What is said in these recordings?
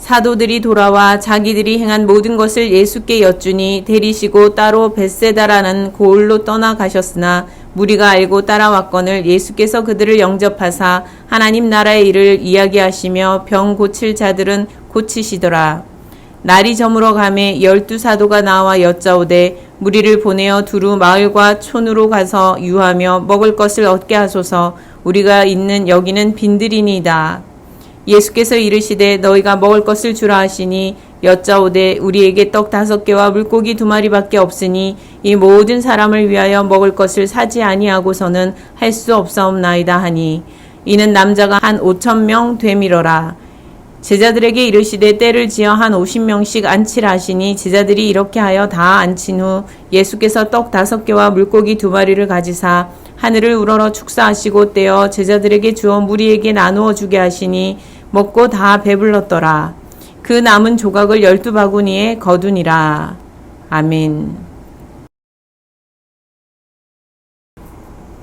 사도들이 돌아와 자기들이 행한 모든 것을 예수께 여쭈니 데리시고 따로 벳세다라는 고을로 떠나가셨으나 무리가 알고 따라왔거늘 예수께서 그들을 영접하사 하나님 나라의 일을 이야기하시며 병 고칠 자들은 고치시더라. 날이 저물어 가매 12사도가 나와 여짜오되 무리를 보내어 두루 마을과 촌으로 가서 유하며 먹을 것을 얻게 하소서. 우리가 있는 여기는 빈들이니이다. 예수께서 이르시되 너희가 먹을 것을 주라 하시니 여짜오되 우리에게 떡 5개와 물고기 2마리밖에 없으니 이 모든 사람을 위하여 먹을 것을 사지 아니하고서는 할 수 없사옵나이다 하니 이는 남자가 한 5,000명 되밀어라. 제자들에게 이르시되 때를 지어 한 50명씩 앉히라 하시니 제자들이 이렇게 하여 다 앉힌 후 예수께서 떡 5개와 물고기 2마리를 가지사 하늘을 우러러 축사하시고 떼어 제자들에게 주어 무리에게 나누어 주게 하시니 먹고 다 배불렀더라. 그 남은 조각을 12바구니에 거두니라. 아멘.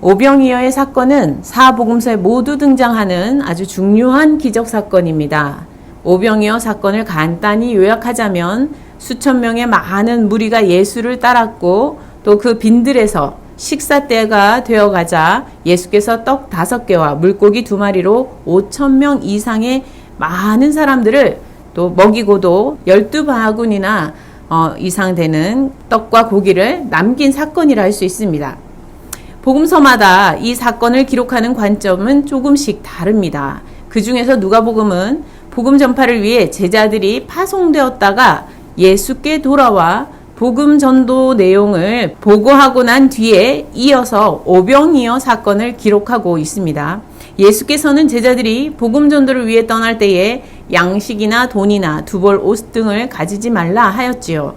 오병이어의 사건은 사복음서에 모두 등장하는 아주 중요한 기적 사건입니다. 오병이어 사건을 간단히 요약하자면 수천 명의 많은 무리가 예수를 따랐고 또 그 빈들에서 식사 때가 되어가자 예수께서 떡 5개와 물고기 2마리로 5,000명 이상의 많은 사람들을 또 먹이고도 12바구니나 이상 되는 떡과 고기를 남긴 사건이라 할 수 있습니다. 복음서마다 이 사건을 기록하는 관점은 조금씩 다릅니다. 그 중에서 누가복음은 복음 전파를 위해 제자들이 파송되었다가 예수께 돌아와 복음 전도 내용을 보고하고 난 뒤에 이어서 오병이어 사건을 기록하고 있습니다. 예수께서는 제자들이 복음 전도를 위해 떠날 때에 양식이나 돈이나 두벌 옷 등을 가지지 말라 하였지요.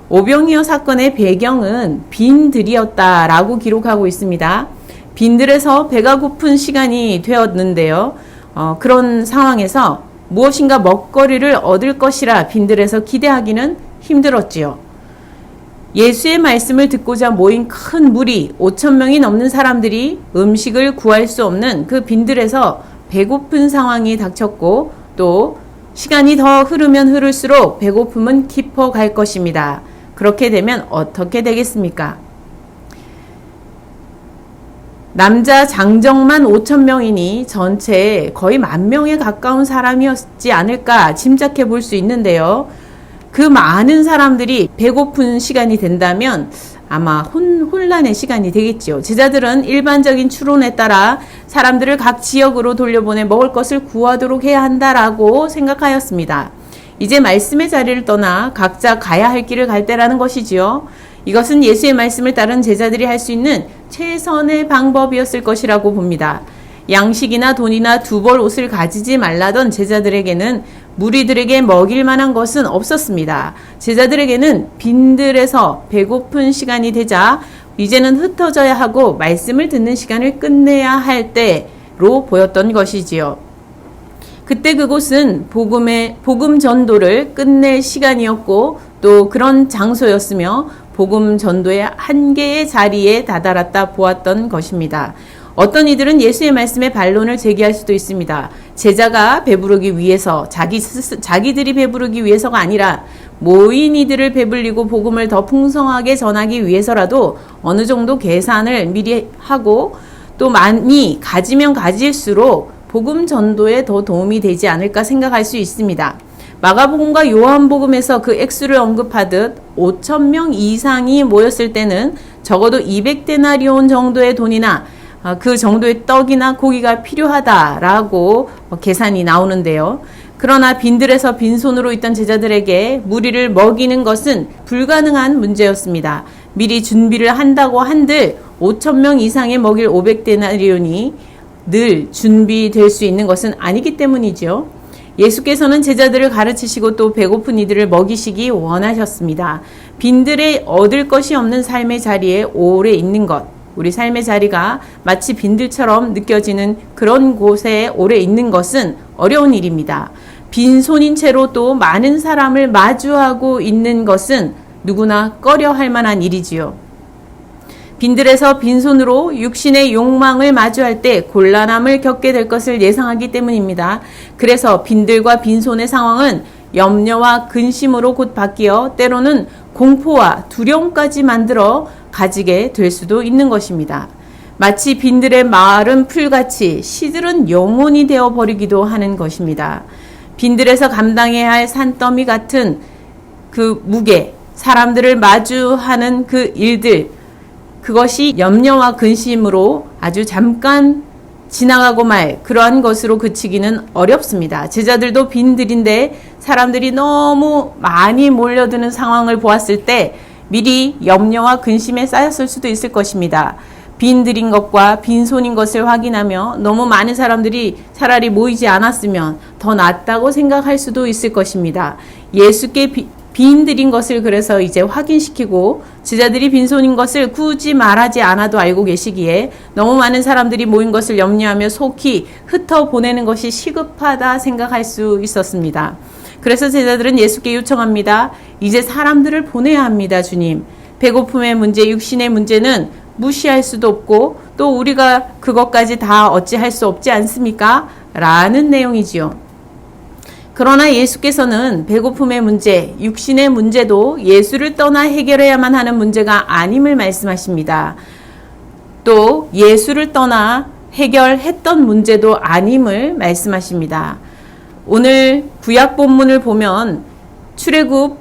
오병이어 사건의 배경은 빈들이었다라고 기록하고 있습니다. 빈들에서 배가 고픈 시간이 되었는데요. 그런 상황에서 무엇인가 먹거리를 얻을 것이라 빈들에서 기대하기는 힘들었지요. 예수의 말씀을 듣고자 모인 큰 무리 5,000명이 넘는 사람들이 음식을 구할 수 없는 그 빈들에서 배고픈 상황이 닥쳤고 또 시간이 더 흐르면 흐를수록 배고픔은 깊어갈 것입니다. 그렇게 되면 어떻게 되겠습니까? 남자 장정만 5,000명이니 전체에 거의 10,000명에 가까운 사람이었지 않을까 짐작해 볼 수 있는데요. 그 많은 사람들이 배고픈 시간이 된다면 아마 혼란의 시간이 되겠죠. 제자들은 일반적인 추론에 따라 사람들을 각 지역으로 돌려보내 먹을 것을 구하도록 해야 한다라고 생각하였습니다. 이제 말씀의 자리를 떠나 각자 가야 할 길을 갈 때라는 것이지요. 이것은 예수의 말씀을 따른 제자들이 할 수 있는 최선의 방법이었을 것이라고 봅니다. 양식이나 돈이나 두벌 옷을 가지지 말라던 제자들에게는 무리들에게 먹일 만한 것은 없었습니다. 제자들에게는 빈들에서 배고픈 시간이 되자 이제는 흩어져야 하고 말씀을 듣는 시간을 끝내야 할 때로 보였던 것이지요. 그때 그곳은 복음 전도를 끝낼 시간이었고 또 그런 장소였으며 복음 전도의 한계의 자리에 다다랐다 보았던 것입니다. 어떤 이들은 예수의 말씀에 반론을 제기할 수도 있습니다. 제자가 배부르기 위해서 자기들이 배부르기 위해서가 아니라 모인 이들을 배불리고 복음을 더 풍성하게 전하기 위해서라도 어느 정도 계산을 미리 하고 또 많이 가지면 가질수록 복음 전도에 더 도움이 되지 않을까 생각할 수 있습니다. 마가복음과 요한복음에서 그 액수를 언급하듯 5,000명 이상이 모였을 때는 적어도 200데나리온 정도의 돈이나 그 정도의 떡이나 고기가 필요하다라고 계산이 나오는데요. 그러나 빈들에서 빈손으로 있던 제자들에게 무리를 먹이는 것은 불가능한 문제였습니다. 미리 준비를 한다고 한들 5,000명 이상의 먹일 500데나리온이 늘 준비될 수 있는 것은 아니기 때문이죠. 예수께서는 제자들을 가르치시고 또 배고픈 이들을 먹이시기 원하셨습니다. 빈들에 얻을 것이 없는 삶의 자리에 오래 있는 것, 우리 삶의 자리가 마치 빈들처럼 느껴지는 그런 곳에 오래 있는 것은 어려운 일입니다. 빈손인 채로 또 많은 사람을 마주하고 있는 것은 누구나 꺼려할 만한 일이지요. 빈들에서 빈손으로 육신의 욕망을 마주할 때 곤란함을 겪게 될 것을 예상하기 때문입니다. 그래서 빈들과 빈손의 상황은 염려와 근심으로 곧 바뀌어 때로는 공포와 두려움까지 만들어 가지게 될 수도 있는 것입니다. 마치 빈들의 마른 풀같이 시들은 영혼이 되어버리기도 하는 것입니다. 빈들에서 감당해야 할 산더미 같은 그 무게, 사람들을 마주하는 그 일들, 그것이 염려와 근심으로 아주 잠깐 지나가고 말 그러한 것으로 그치기는 어렵습니다. 제자들도 빈들인데 사람들이 너무 많이 몰려드는 상황을 보았을 때 미리 염려와 근심에 쌓였을 수도 있을 것입니다. 빈들인 것과 빈손인 것을 확인하며 너무 많은 사람들이 차라리 모이지 않았으면 더 낫다고 생각할 수도 있을 것입니다. 예수께 빈들인 것을 그래서 이제 확인시키고 제자들이 빈손인 것을 굳이 말하지 않아도 알고 계시기에 너무 많은 사람들이 모인 것을 염려하며 속히 흩어보내는 것이 시급하다 생각할 수 있었습니다. 그래서 제자들은 예수께 요청합니다. 이제 사람들을 보내야 합니다, 주님. 배고픔의 문제, 육신의 문제는 무시할 수도 없고 또 우리가 그것까지 다 어찌할 수 없지 않습니까? 라는 내용이지요. 그러나 예수께서는 배고픔의 문제, 육신의 문제도 예수를 떠나 해결해야만 하는 문제가 아님을 말씀하십니다. 또 예수를 떠나 해결했던 문제도 아님을 말씀하십니다. 오늘 구약 본문을 보면 출애굽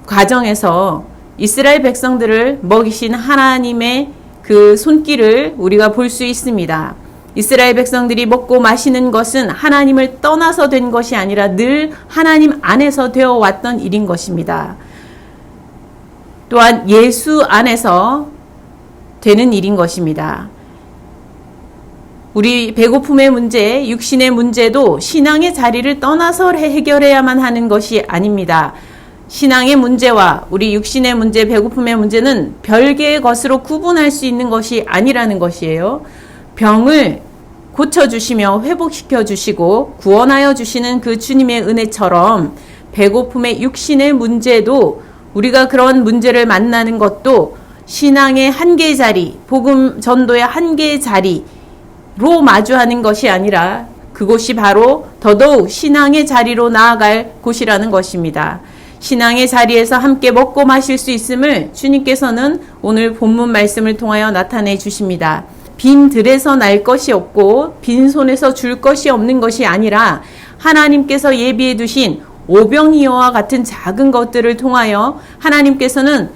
과정에서 이스라엘 백성들을 먹이신 하나님의 그 손길을 우리가 볼 수 있습니다. 이스라엘 백성들이 먹고 마시는 것은 하나님을 떠나서 된 것이 아니라 늘 하나님 안에서 되어 왔던 일인 것입니다. 또한 예수 안에서 되는 일인 것입니다. 우리 배고픔의 문제, 육신의 문제도 신앙의 자리를 떠나서 해결해야만 하는 것이 아닙니다. 신앙의 문제와 우리 육신의 문제, 배고픔의 문제는 별개의 것으로 구분할 수 있는 것이 아니라는 것이에요. 병을 고쳐주시며 회복시켜 주시고 구원하여 주시는 그 주님의 은혜처럼 배고픔의 육신의 문제도 우리가 그런 문제를 만나는 것도 신앙의 한계의 자리, 복음 전도의 한계의 자리로 마주하는 것이 아니라 그곳이 바로 더더욱 신앙의 자리로 나아갈 곳이라는 것입니다. 신앙의 자리에서 함께 먹고 마실 수 있음을 주님께서는 오늘 본문 말씀을 통하여 나타내 주십니다. 빈 들에서 날 것이 없고 빈손에서 줄 것이 없는 것이 아니라 하나님께서 예비해 두신 오병이어와 같은 작은 것들을 통하여 하나님께서는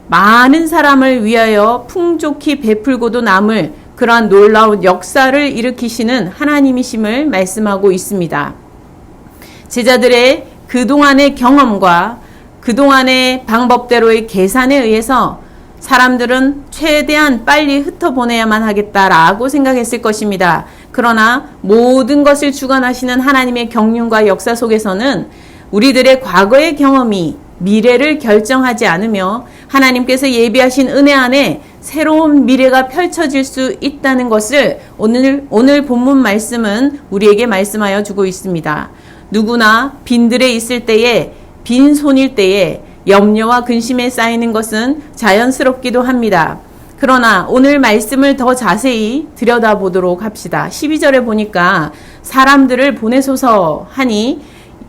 많은 사람을 위하여 풍족히 베풀고도 남을 그러한 놀라운 역사를 일으키시는 하나님이심을 말씀하고 있습니다. 제자들의 그동안의 경험과 그동안의 방법대로의 계산에 의해서 사람들은 최대한 빨리 흩어보내야만 하겠다라고 생각했을 것입니다. 그러나 모든 것을 주관하시는 하나님의 경륜과 역사 속에서는 우리들의 과거의 경험이 미래를 결정하지 않으며 하나님께서 예비하신 은혜 안에 새로운 미래가 펼쳐질 수 있다는 것을 오늘 본문 말씀은 우리에게 말씀하여 주고 있습니다. 누구나 빈들에 있을 때에, 빈손일 때에 염려와 근심에 쌓이는 것은 자연스럽기도 합니다. 그러나 오늘 말씀을 더 자세히 들여다보도록 합시다. 12절에 보니까 사람들을 보내소서 하니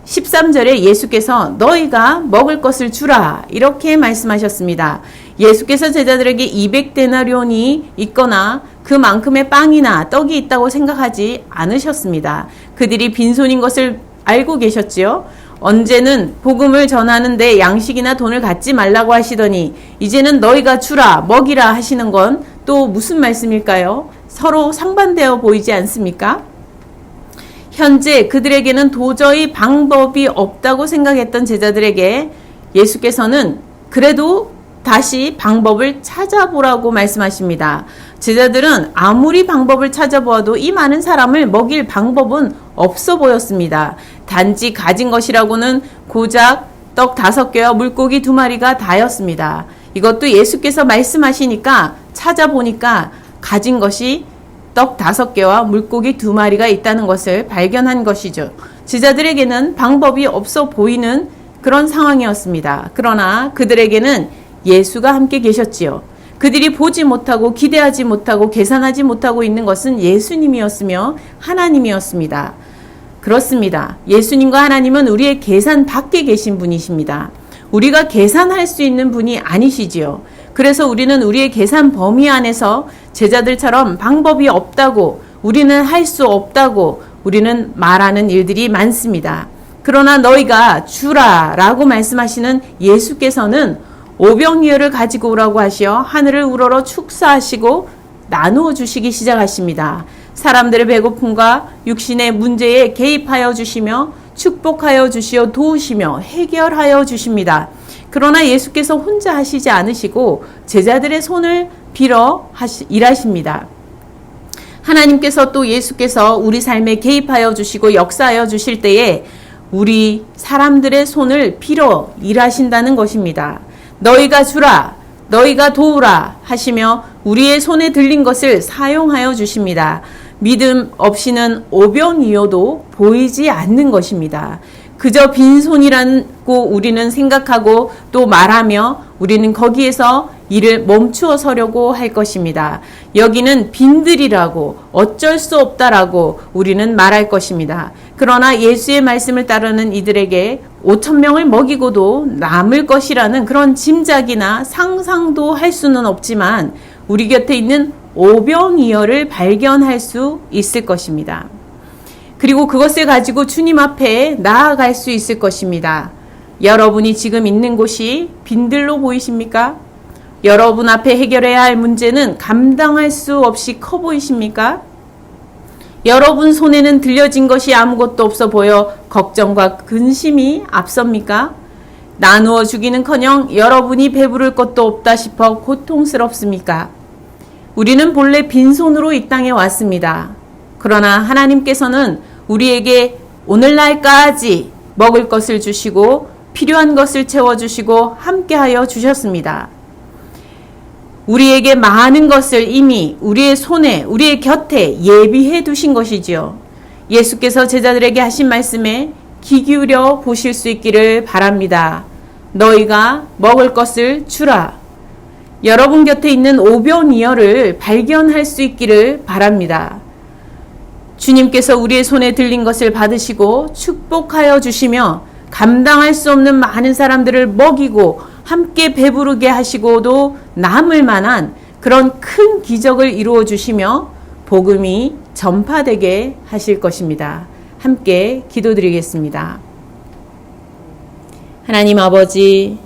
13절에 예수께서 너희가 먹을 것을 주라 이렇게 말씀하셨습니다. 예수께서 제자들에게 200데나리온이 있거나 그만큼의 빵이나 떡이 있다고 생각하지 않으셨습니다. 그들이 빈손인 것을 알고 계셨지요. 언제는 복음을 전하는데 양식이나 돈을 갖지 말라고 하시더니 이제는 너희가 주라 먹이라 하시는 건 또 무슨 말씀일까요? 서로 상반되어 보이지 않습니까? 현재 그들에게는 도저히 방법이 없다고 생각했던 제자들에게 예수께서는 그래도 다시 방법을 찾아보라고 말씀하십니다. 제자들은 아무리 방법을 찾아보아도 이 많은 사람을 먹일 방법은 없어 보였습니다. 단지 가진 것이라고는 고작 떡 5개와 물고기 2마리가 다였습니다. 이것도 예수께서 말씀하시니까 찾아보니까 가진 것이 떡 5개와 물고기 2마리가 있다는 것을 발견한 것이죠. 제자들에게는 방법이 없어 보이는 그런 상황이었습니다. 그러나 그들에게는 예수가 함께 계셨지요. 그들이 보지 못하고 기대하지 못하고 계산하지 못하고 있는 것은 예수님이었으며 하나님이었습니다. 그렇습니다. 예수님과 하나님은 우리의 계산 밖에 계신 분이십니다. 우리가 계산할 수 있는 분이 아니시지요. 그래서 우리는 우리의 계산 범위 안에서 제자들처럼 방법이 없다고, 우리는 할 수 없다고 우리는 말하는 일들이 많습니다. 그러나 너희가 주라 라고 말씀하시는 예수께서는 오병이어를 가지고 오라고 하시어 하늘을 우러러 축사하시고 나누어 주시기 시작하십니다. 사람들의 배고픔과 육신의 문제에 개입하여 주시며 축복하여 주시어 도우시며 해결하여 주십니다. 그러나 예수께서 혼자 하시지 않으시고 제자들의 손을 빌어 일하십니다. 하나님께서 또 예수께서 우리 삶에 개입하여 주시고 역사하여 주실 때에 우리 사람들의 손을 빌어 일하신다는 것입니다. 너희가 주라, 너희가 도우라 하시며 우리의 손에 들린 것을 사용하여 주십니다. 믿음 없이는 오병이어도 보이지 않는 것입니다. 그저 빈손이라고 우리는 생각하고 또 말하며 우리는 거기에서 일을 멈추어 서려고 할 것입니다. 여기는 빈들이라고 어쩔 수 없다라고 우리는 말할 것입니다. 그러나 예수의 말씀을 따르는 이들에게 5,000명을 먹이고도 남을 것이라는 그런 짐작이나 상상도 할 수는 없지만 우리 곁에 있는 오병이어를 발견할 수 있을 것입니다. 그리고 그것을 가지고 주님 앞에 나아갈 수 있을 것입니다. 여러분이 지금 있는 곳이 빈들로 보이십니까? 여러분 앞에 해결해야 할 문제는 감당할 수 없이 커 보이십니까? 여러분 손에는 들려진 것이 아무것도 없어 보여 걱정과 근심이 앞섭니까? 나누어 주기는커녕 여러분이 배부를 것도 없다 싶어 고통스럽습니까? 우리는 본래 빈손으로 이 땅에 왔습니다. 그러나 하나님께서는 우리에게 오늘날까지 먹을 것을 주시고 필요한 것을 채워주시고 함께하여 주셨습니다. 우리에게 많은 것을 이미 우리의 손에, 우리의 곁에 예비해 두신 것이지요. 예수께서 제자들에게 하신 말씀에 귀 기울여 보실 수 있기를 바랍니다. 너희가 먹을 것을 주라. 여러분 곁에 있는 오병이어를 발견할 수 있기를 바랍니다. 주님께서 우리의 손에 들린 것을 받으시고 축복하여 주시며 감당할 수 없는 많은 사람들을 먹이고 함께 배부르게 하시고도 남을 만한 그런 큰 기적을 이루어 주시며 복음이 전파되게 하실 것입니다. 함께 기도드리겠습니다. 하나님 아버지,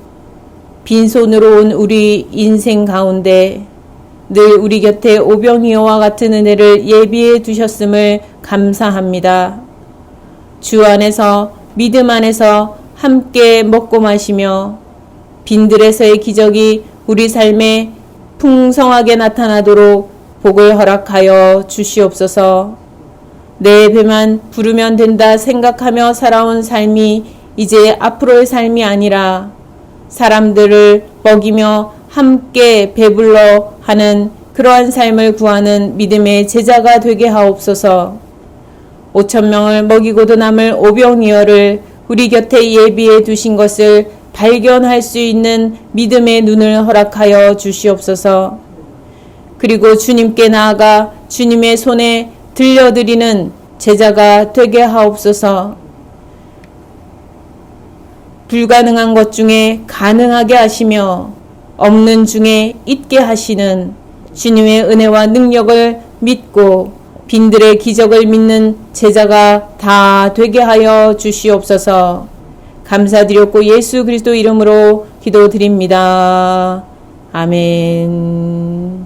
빈손으로 온 우리 인생 가운데 늘 우리 곁에 오병이어와 같은 은혜를 예비해 두셨음을 감사합니다. 주 안에서 믿음 안에서 함께 먹고 마시며 빈들에서의 기적이 우리 삶에 풍성하게 나타나도록 복을 허락하여 주시옵소서. 내 배만 부르면 된다 생각하며 살아온 삶이 이제 앞으로의 삶이 아니라 사람들을 먹이며 함께 배불러 하는 그러한 삶을 구하는 믿음의 제자가 되게 하옵소서. 5,000명을 먹이고도 남을 오병이어를 우리 곁에 예비해 두신 것을 발견할 수 있는 믿음의 눈을 허락하여 주시옵소서. 그리고 주님께 나아가 주님의 손에 들려드리는 제자가 되게 하옵소서. 불가능한 것 중에 가능하게 하시며 없는 중에 있게 하시는 주님의 은혜와 능력을 믿고 빈들의 기적을 믿는 제자가 다 되게 하여 주시옵소서. 감사드렸고 예수 그리스도 이름으로 기도드립니다. 아멘.